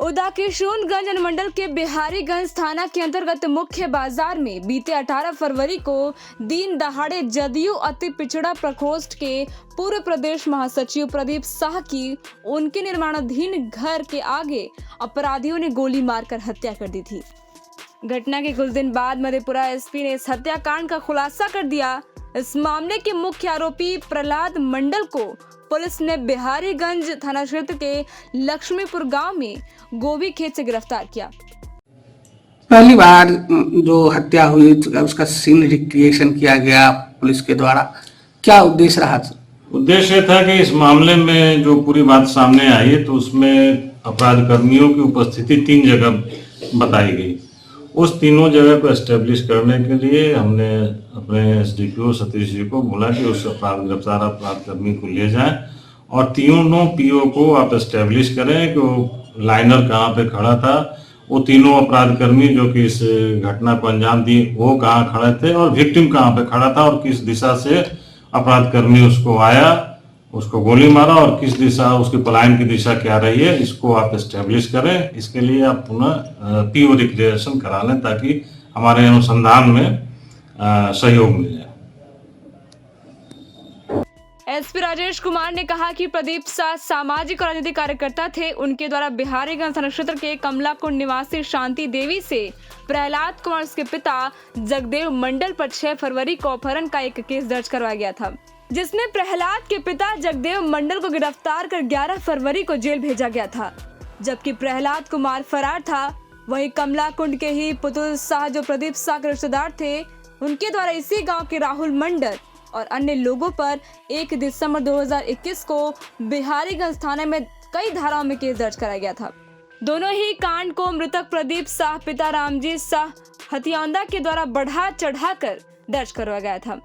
उदा किशुनगंज अनुमंडल के बिहारीगंज थाना के अंतर्गत मुख्य बाजार में बीते 18 फरवरी को दिन दहाड़े जदयू अति पिछड़ा प्रकोष्ठ के पूर्व प्रदेश महासचिव प्रदीप शाह की उनके निर्माणाधीन घर के आगे अपराधियों ने गोली मारकर हत्या कर दी थी। घटना के कुछ दिन बाद मधेपुरा एसपी ने इस हत्याकांड का खुलासा कर दिया। इस मामले के मुख्य आरोपी प्रहलाद मंडल को पुलिस ने बिहारीगंज थाना क्षेत्र के लक्ष्मीपुर गांव में गोभी खेत से गिरफ्तार किया। पहली बार जो हत्या हुई उसका सीन रिक्रिएशन किया गया पुलिस के द्वारा, क्या उद्देश्य रहा? उद्देश्य था कि इस मामले में जो पूरी बात सामने आई है तो उसमें अपराध कर्मियों की उपस्थिति 3 जगह बताई गई। उस तीनों जगह को एस्टेब्लिश करने के लिए हमने अपने एसडीपीओ सतीश जी को बोला कि उस गिरफ्तार अपराध कर्मी को ले जाएं और तीनों पीओ को आप एस्टेब्लिश करें कि वो लाइनर कहाँ पे खड़ा था, वो तीनों अपराध कर्मी जो कि इस घटना को अंजाम दी वो कहाँ खड़े थे और विक्टिम कहाँ पे खड़ा था और किस दिशा से अपराध कर्मी उसको आया, उसको गोली मारा और किस दिशा उसकी पलायन की दिशा क्या रही है, इसको आप एस्टेब्लिश करें। इसके लिए आप पुनः पीओ रिक्रिएशन करा लें ताकि हमारे अनुसंधान में सहयोग मिल जाए। एसपी राजेश कुमार ने कहा कि प्रदीप शाह सामाजिक और राजनीतिक कार्यकर्ता थे। उनके द्वारा बिहारीगंज थाना क्षेत्र के कमलाकुंड निवासी शांति देवी से प्रहलाद कुमार के पिता जगदेव मंडल पर 6 फरवरी को अपहरण का एक केस दर्ज करवाया गया था, जिसमें प्रहलाद के पिता जगदेव मंडल को गिरफ्तार कर 11 फरवरी को जेल भेजा गया था। जबकि प्रहलाद कुमार फरार था। वहीं कमलाकुंड के ही पुतुल शाह जो प्रदीप शाह के रिश्तेदार थे, उनके द्वारा इसी गांव के राहुल मंडल और अन्य लोगों पर 1 दिसंबर 2021 को बिहारीगंज थाने में कई धाराओं में केस दर्ज कराया गया था। दोनों ही कांड को मृतक प्रदीप शाह पिता रामजी शाह हथियारंदा के द्वारा बढ़ा चढ़ाकर दर्ज करवाया गया था।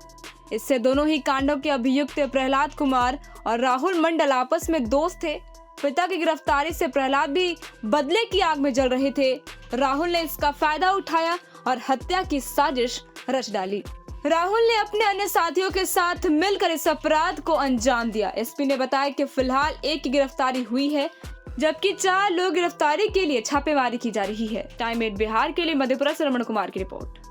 इससे दोनों ही कांडों के अभियुक्त प्रहलाद कुमार और राहुल मंडल आपस में दोस्त थे। पिता की गिरफ्तारी से प्रहलाद भी बदले की आग में जल रहे थे। राहुल ने इसका फायदा उठाया और हत्या की साजिश रच डाली। राहुल ने अपने अन्य साथियों के साथ मिलकर इस अपराध को अंजाम दिया। एसपी ने बताया कि फिलहाल एक की गिरफ्तारी हुई है, जबकि 4 लोग गिरफ्तारी के लिए छापेमारी की जा रही है। टाइम 8 बिहार के लिए मधेपुरा से रमण कुमार की रिपोर्ट।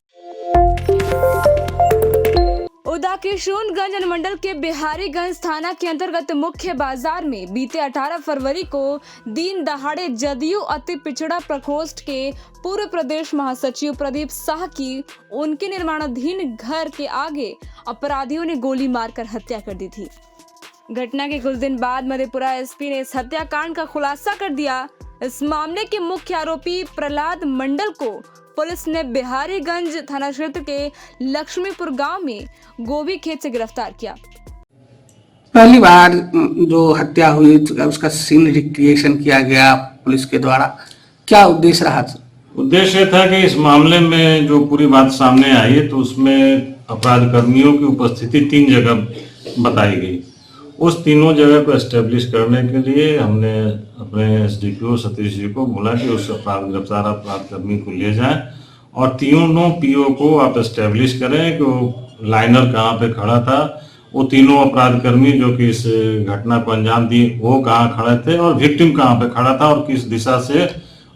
उदा किशुनगंज अनुमंडल के बिहारीगंज थाना के अंतर्गत मुख्य बाजार में बीते 18 फरवरी को दिन दहाड़े जदयू अति पिछड़ा प्रकोष्ठ के पूर्व प्रदेश महासचिव प्रदीप शाह की उनके निर्माणाधीन घर के आगे अपराधियों ने गोली मारकर हत्या कर दी थी। घटना के कुछ दिन बाद मधेपुरा एसपी ने इस हत्याकांड का खुलासा कर दिया। इस मामले के मुख्य आरोपी प्रहलाद मंडल को पुलिस ने बिहारीगंज थाना क्षेत्र के लक्ष्मीपुर गांव में गोभी खेत से गिरफ्तार किया। पहली बार जो हत्या हुई उसका सीन रिक्रिएशन किया गया पुलिस के द्वारा, क्या उद्देश्य रहा? उद्देश्य था कि इस मामले में जो पूरी बात सामने आई है तो उसमें अपराध कर्मियों की उपस्थिति 3 जगह बताई गई। उस तीनों जगह को एस्टेब्लिश करने के लिए हमने अपने एसडीपीओ सतीश जी को बोला कि उस गिरफ्तार अपराध कर्मी को ले जाएं और तीनों पीओ को आप एस्टेब्लिश करें कि वो लाइनर कहाँ पे खड़ा था, वो तीनों अपराध कर्मी जो कि इस घटना को अंजाम दी वो कहाँ खड़े थे और विक्टिम कहाँ पे खड़ा था और किस दिशा से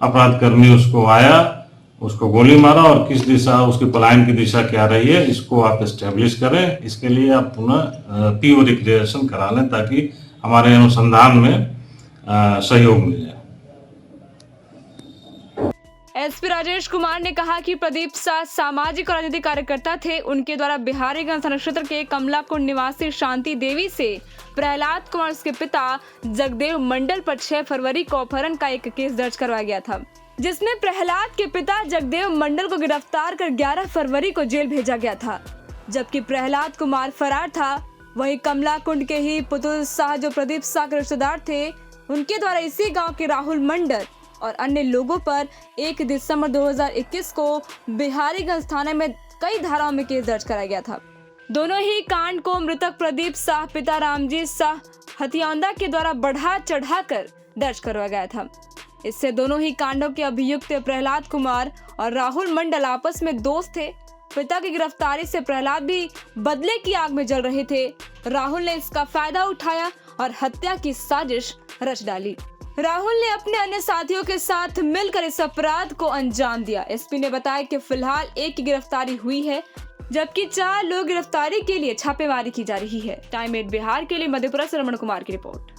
अपराध कर्मी उसको आया, उसको गोली मारा और किस दिशा उसकी पलायन की दिशा क्या रही है, इसको आप एस्टेब्लिश करें। इसके लिए आप पुनः पीओ रिक्रिएशन करा लें ताकि हमारे अनुसंधान में सहयोग मिल जाए। एसपी राजेश कुमार ने कहा कि प्रदीप शाह सामाजिक और राजनीतिक कार्यकर्ता थे। उनके द्वारा बिहारीगंज थाना क्षेत्र के कमलाकुंड निवासी शांति देवी से प्रहलाद कुमार के पिता जगदेव मंडल पर 6 फरवरी को अपहरण का एक केस दर्ज करवाया गया था, जिसमें प्रहलाद के पिता जगदेव मंडल को गिरफ्तार कर 11 फरवरी को जेल भेजा गया था। जबकि प्रहलाद कुमार फरार था। वहीं कमलाकुंड के ही पुतुल शाह जो प्रदीप शाह के रिश्तेदार थे, उनके द्वारा इसी गांव के राहुल मंडल और अन्य लोगों पर 1 दिसंबर 2021 को बिहारीगंज थाने में कई धाराओं में केस दर्ज कराया गया था। दोनों ही कांड को मृतक प्रदीप शाह पिता रामजी शाह हथियारंदा के द्वारा बढ़ा चढ़ाकर दर्ज करवाया गया था। इससे दोनों ही कांडों के अभियुक्त प्रहलाद कुमार और राहुल मंडल आपस में दोस्त थे। पिता की गिरफ्तारी से प्रहलाद भी बदले की आग में जल रहे थे। राहुल ने इसका फायदा उठाया और हत्या की साजिश रच डाली। राहुल ने अपने अन्य साथियों के साथ मिलकर इस अपराध को अंजाम दिया। एसपी ने बताया कि फिलहाल एक की गिरफ्तारी हुई है, जबकि 4 लोग गिरफ्तारी के लिए छापेमारी की जा रही है। टाइम 8 बिहार के लिए मधेपुरा से रमन कुमार की रिपोर्ट।